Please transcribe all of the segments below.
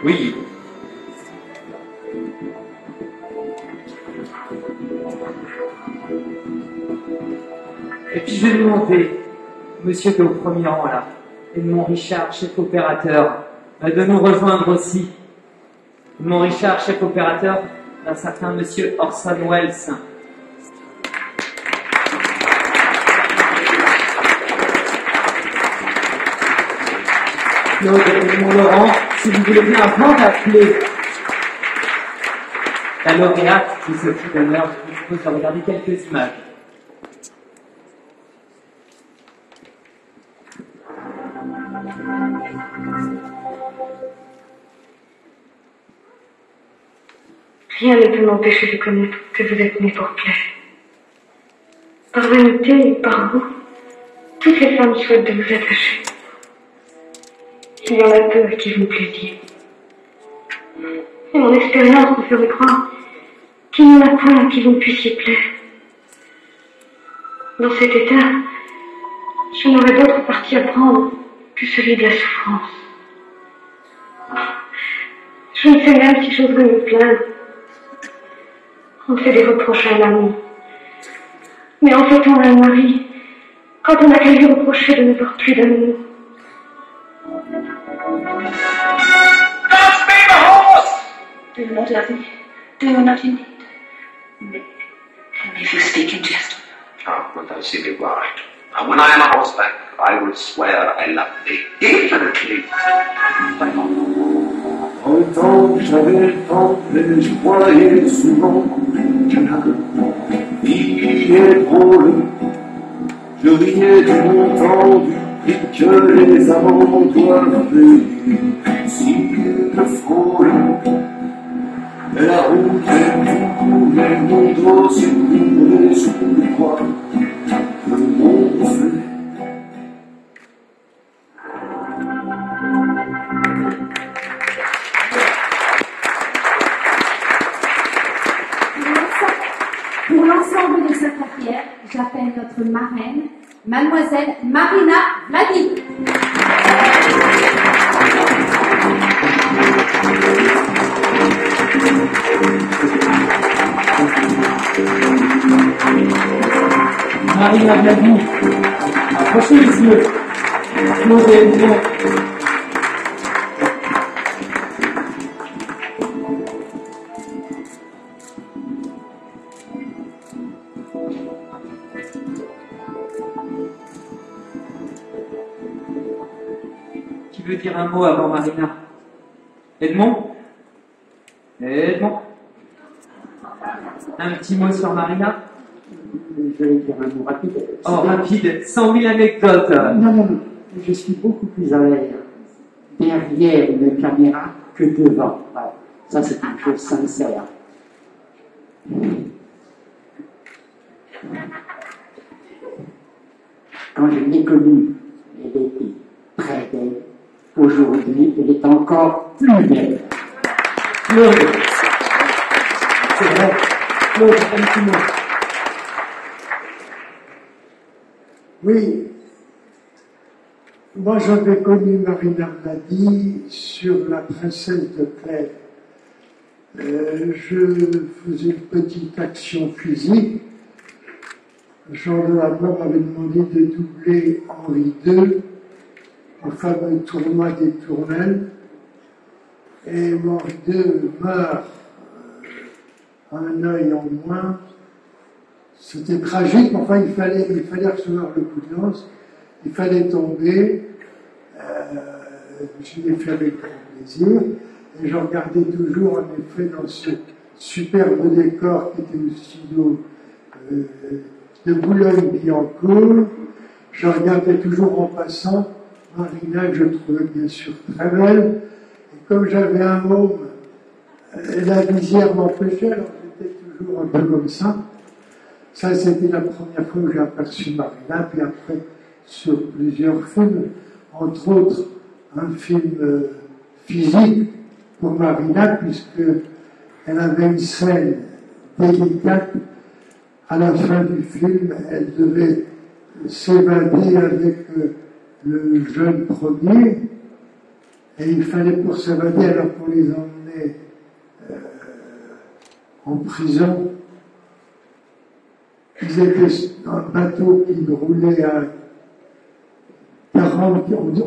Oui. Et puis je vais demander, monsieur qui est au premier rang là, Edmond Richard, chef opérateur, de nous rejoindre aussi. Edmond Richard, chef opérateur d'un certain monsieur Orson Welles. Claude Edmond Laurent, si vous voulez bien, avant d'appeler la lauréate qui s'occupe d'honneur, je vous propose de regarder quelques images. Rien ne peut m'empêcher de connaître que vous êtes né pour plaire. Par vanité et par goût, toutes les femmes souhaitent de vous attacher. Il y en a peu à qui vous plaisiez. Et mon expérience me ferait croire qu'il n'y en a point à qui vous ne puissiez plaire. Dans cet état, je n'aurais d'autre parti à prendre que celui de la souffrance. Je ne sais même si j'oserais me plaindre. On fait des reproches à l'amour. Mais en fait, on a un mari quand on a qu'à lui reprocher de n'avoir plus d'amour. Don't be the horse! Do you not love me? Do you not indeed? No. Tell me if you speak in jest. Oh, well, thou see me right. And when I am on horseback, I will swear I love thee infinitely. Autant que j'avais le temps, et je croyais souvent qu'il y en a qui est drôle. Je riais du montant du prix que les amants doivent payer s'ils le frôlent. Mais la route est tout coulée, mon dos s'est coulé sous le poids de mon fait. Pour l'ensemble de sa carrière, j'appelle notre marraine, Mademoiselle Marina Vladi. Marina Vladi, approchez messieurs. Claude et Edmond. Qui veut dire un mot avant Marina? Edmond? Edmond? Un petit mot sur Marina? Je vais dire un mot rapide. Oh, rapide, 100 000 anecdotes. Non, je suis beaucoup plus à l'aise derrière une caméra que devant. Voilà. Ça, c'est une chose sincère. Quand je l'ai connue, elle était très belle. Aujourd'hui, elle est encore plus belle. Claude. C'est vrai. Claude, un petit mot. Oui, moi j'avais connu Marina Vladi sur La Princesse de Clèves. Je faisais une petite action physique. Jean de la Mort m'avait demandé de doubler Henri II au fameux tournoi des Tournelles. Et Henri II meurt un œil en moins. C'était tragique, mais enfin il fallait recevoir le coup de lance, il fallait tomber. Je l'ai fait avec grand plaisir, et je regardais toujours en effet dans ce superbe décor qui était le studio de Boulogne-Billancourt. Je regardais toujours en passant Marina, que je trouvais bien sûr très belle, et comme j'avais un môme, la visière m'empêchait, alors j'étais toujours un peu comme ça. Ça, c'était la première fois que j'ai aperçu Marina, puis après, sur plusieurs films, entre autres, un film physique pour Marina, puisqu'elle avait une scène délicate. À la fin du film, elle devait s'évader avec le jeune premier, Et il fallait pour s'évader, alors qu'on les emmenait en prison. Ils étaient dans un bateau qui roulait à 40,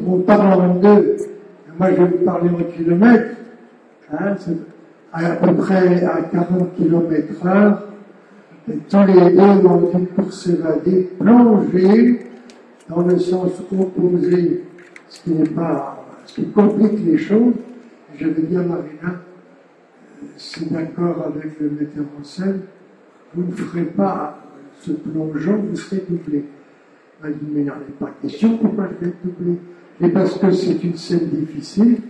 on parle en deux, moi je vais vous parler en kilomètres, hein, à peu près à 40 km/h, et tous les deux ont dû pour s'évader, plonger dans le sens opposé, ce qui complique les choses. Je vais dire, Marina, c'est d'accord avec le metteur en scène, vous ne ferez pas ce plongeon, vous serez doublé. Elle m'a dit, mais il n'y en a pas question, pourquoi je vais être doublé? Et parce que c'est une scène difficile.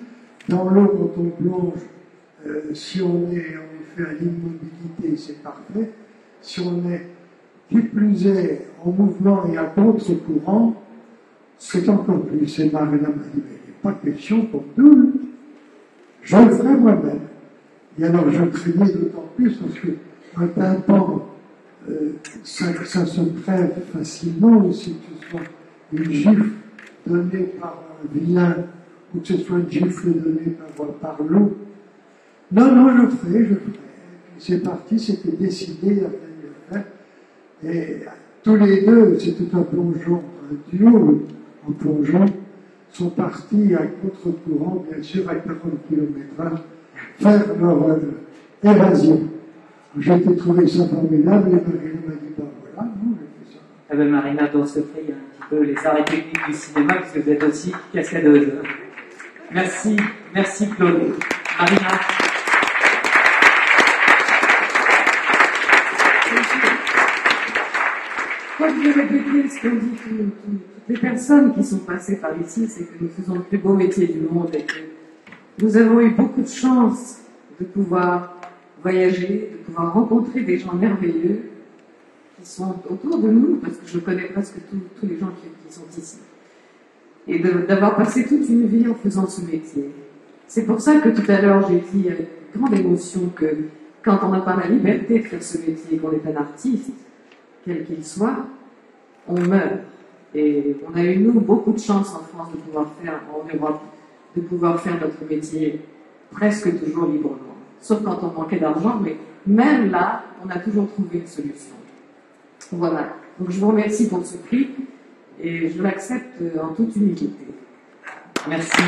Dans l'eau, quand on plonge, si on est en effet à l'immobilité, c'est parfait. Si on est qui plus est en mouvement et à contre-courant, c'est encore plus. Et Marina m'a dit, mais il n'y a pas de question pour double. Je le ferai moi-même. Et alors je craignais d'autant plus parce que un tympan, ça se crève facilement, si ce soit une gifle donnée par un vilain, ou que ce soit une gifle donnée par l'eau. Non, je ferai. C'est parti, c'était décidé, il y avait le faire. Et tous les deux, c'était un plongeon, un duo en plongeon, sont partis à contre-courant, bien sûr, à 40 km/h, faire leur évasion. J'ai trouvé ça formidable, et Marina m'a dit, ben voilà, nous, j'ai fait ça. Eh bien, Marina, dans ce fait, il y a un petit peu les arts et techniques du cinéma, puisque vous êtes aussi cascadeuse. Merci Claude. Marina. Quand je vais répéter ce qu'ont dit toutes les personnes qui sont passées par ici, c'est que nous faisons le plus beau métier du monde et que nous avons eu beaucoup de chance de pouvoir voyager, de pouvoir rencontrer des gens merveilleux qui sont autour de nous, parce que je connais presque tous les gens qui sont ici. Et d'avoir passé toute une vie en faisant ce métier. C'est pour ça que tout à l'heure j'ai dit avec grande émotion que quand on n'a pas la liberté de faire ce métier, qu'on est un artiste, quel qu'il soit, on meurt. Et on a eu, nous, beaucoup de chance en France de pouvoir faire, en Europe, de pouvoir faire notre métier presque toujours librement. Sauf quand on manquait d'argent, mais même là, on a toujours trouvé une solution. Voilà. Donc je vous remercie pour ce prix et je l'accepte en toute humilité. Merci.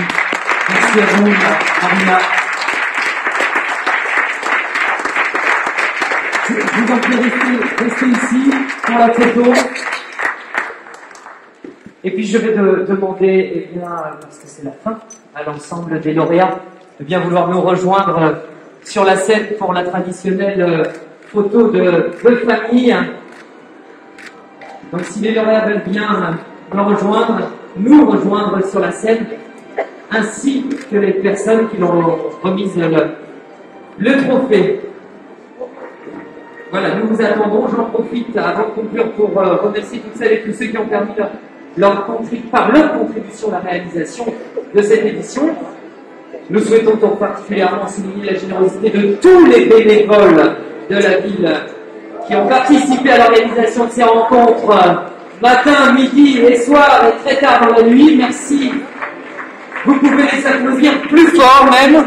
Merci à vous, Marina. Je vous en prie, restez ici pour la photo. Et puis je vais demander, eh bien, parce que c'est la fin, à l'ensemble des lauréats, de bien vouloir nous rejoindre sur la scène pour la traditionnelle photo de famille. Donc si les lauréats veulent bien nous rejoindre sur la scène, ainsi que les personnes qui leur remis le trophée. Voilà, nous vous attendons. J'en profite avant de conclure pour remercier toutes celles et tous ceux qui ont permis leur contribution à la réalisation de cette édition. Nous souhaitons donc particulièrement souligner la générosité de tous les bénévoles de la ville qui ont participé à l'organisation de ces rencontres matin, midi et soir et très tard dans la nuit. Merci. Vous pouvez les applaudir plus fort même.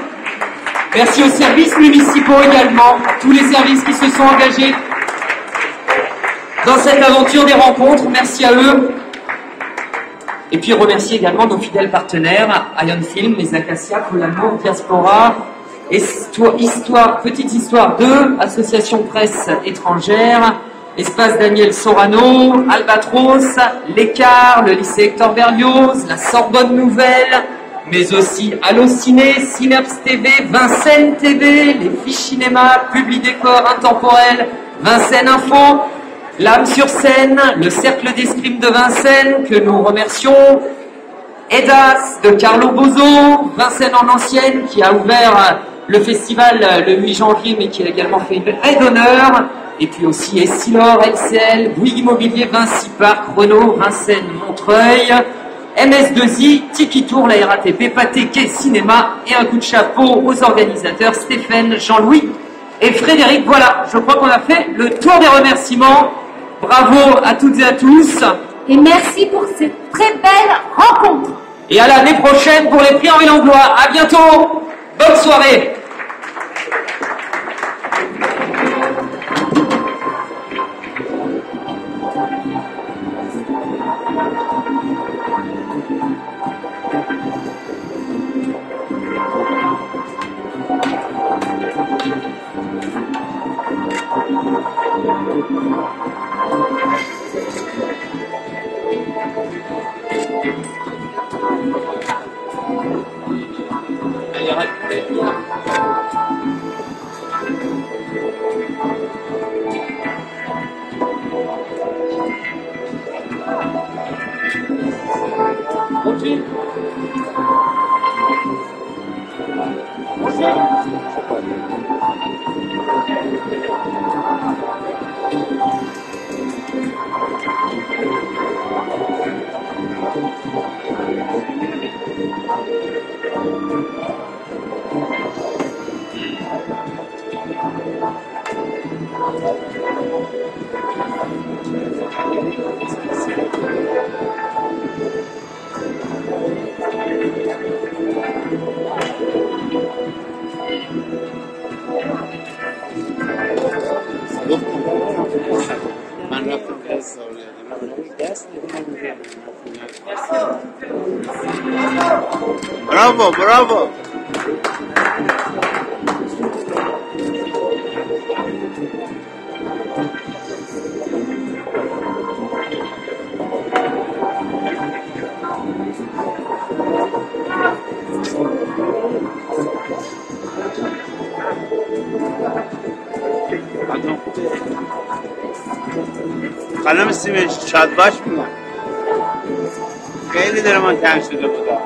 Merci aux services municipaux également, tous les services qui se sont engagés dans cette aventure des rencontres. Merci à eux. Et puis remercier également nos fidèles partenaires, Ion Film, les Acacias, Colamo, Diaspora, Petite Histoire 2, Association Presse Étrangère, Espace Daniel Sorano, Albatros, L'Écart, le lycée Hector Berlioz, la Sorbonne Nouvelle, mais aussi Allociné, Synapse TV, Vincennes TV, les Fiches Cinéma, Publidécor Intemporel, Vincennes Info, L'Âme sur scène, le Cercle d'Escrime de Vincennes, que nous remercions, Edas de Carlo Bozo, Vincennes en Ancienne, qui a ouvert le festival le 8 janvier, mais qui a également fait une aide d'honneur, et puis aussi Essilor, LCL, Bouygues Immobilier, Vinci Parc, Renault, Vincennes, Montreuil, MS2I, Tiki Tour, la RATP, Pathé Cinéma, et un coup de chapeau aux organisateurs Stéphane, Jean-Louis et Frédéric. Voilà, je crois qu'on a fait le tour des remerciements. Bravo à toutes et à tous. Et merci pour cette très belle rencontre. Et à l'année prochaine pour les prix Henri Langlois. À bientôt. Bonne soirée. Bravo, bravo. خانم سیمش شاد باش میگم خیلی داره من تنگ شده بودا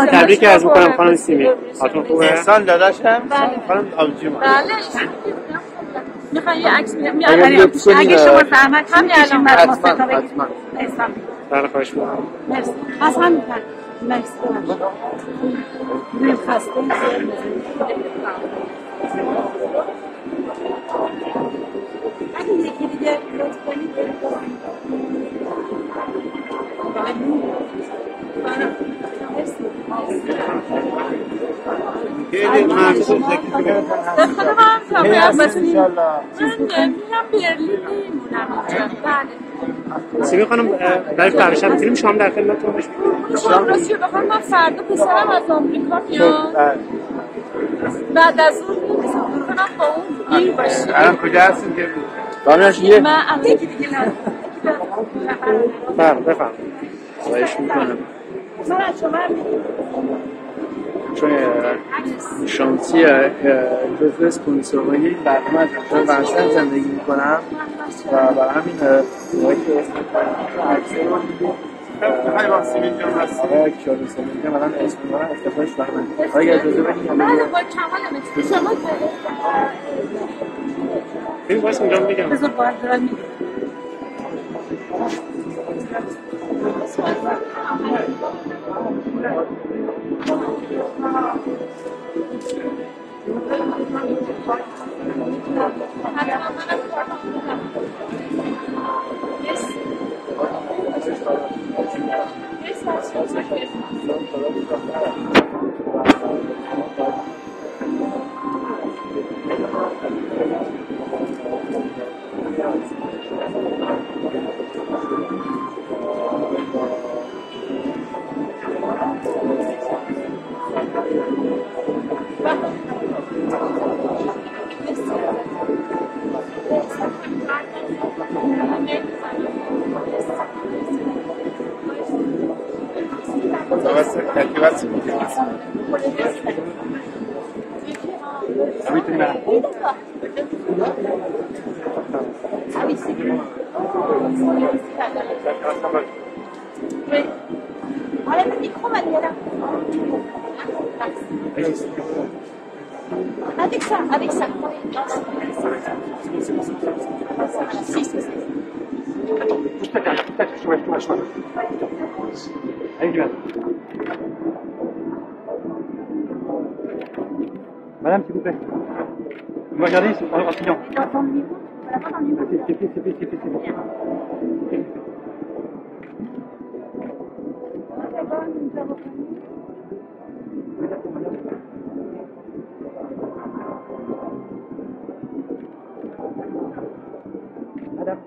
تبریک عرض می‌کنم خانم سیمی. حالتون خوبه؟ احسان داداشم خانم آبجی ما. بله. میخوای یه عکس اگه شما زحمت هم می‌کشین بعد ما ستا بگیریم. احسان. بله خواهش می‌کنم. مرسی. از هم می‌کنم. مرسی. من خسته اگه یکی دیگه لطف کنید خیلی ممنون در خدا هم تابعه بسید من میرم برلین میمونم اینجا سیمی خانم برای فرشت میتونیم شام در خدمتتون باشیم شام راستی بخوام من فردا پسرم از آمریکا میاد بعد از اون می‌تصور کنم با اون گیر باشیم الان کجا هستیم که دانش یه من الان یکی دیگه بفهم خواهش میکنم من از شما چون شانسی جزو اسپانسرهای برنامه از ورسن زندگی میکنم و برای همین وقتی عکسه رو خیلی با سیمین جان هستیم کیارو سیمین جان الان اسم رو افتخارش برمند اگر اجازه بدید بله با کمال شما ببین باید اینجا میگم بذار باید دارم میگم Grazie. Oui, très bien. Oui, d'accord. Ah oui, c'est bon. Oui. Enlève le micro, Manuela. Avec ça, avec ça. Si, si, si. Attends, pousse-toi derrière, pousse-toi, Allez, Dylan. Madame, s'il vous plaît. Vous me regardez en client. Dans ton niveau, tu vas pas dans le niveau. C'est bon. Madame.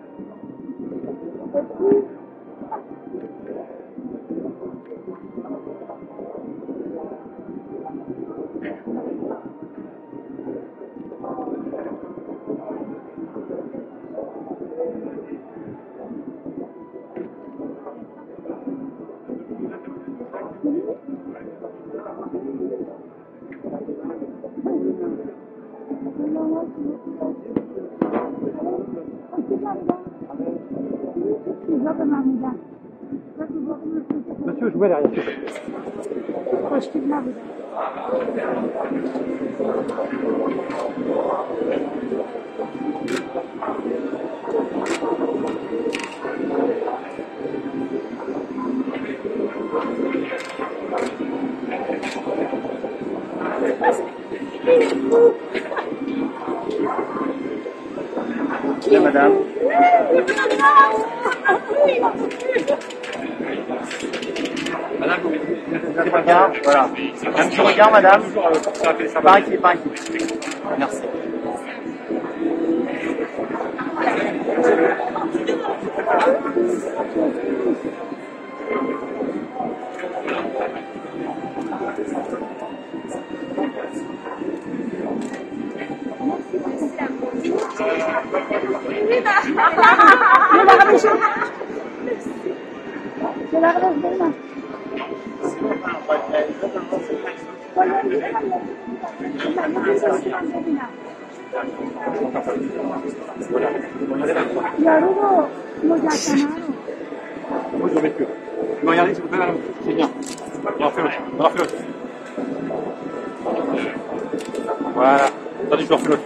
Monsieur, je vois derrière. Bien, madame. Madame, c'est pas grave, voilà. Un petit regard, madame. Pas inquiet. Merci. Bonjour, messieurs. Vous me regardez, s'il vous plaît, madame. C'est bien. On refait l'autre. Voilà. Attendez, je refais l'autre.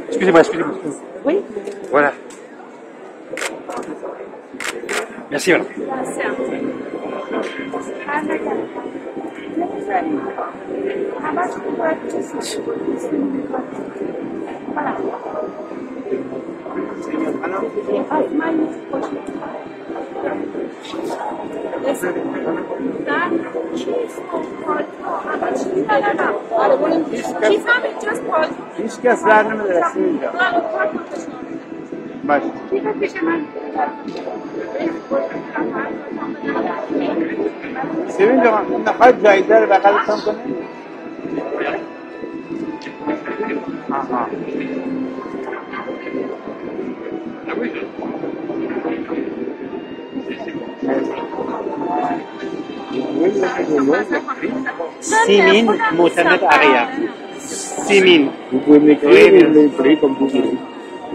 Excusez-moi. Oui. Voilà. Merci, madame. Voilà. Hiç keslerini mi dersin? Baş. Sevince ne kadar cahiller ve kadar tanıdın. Aha. Simin Mohamed Arya. Simin. Vous pouvez m'écrire, comme vous voulez.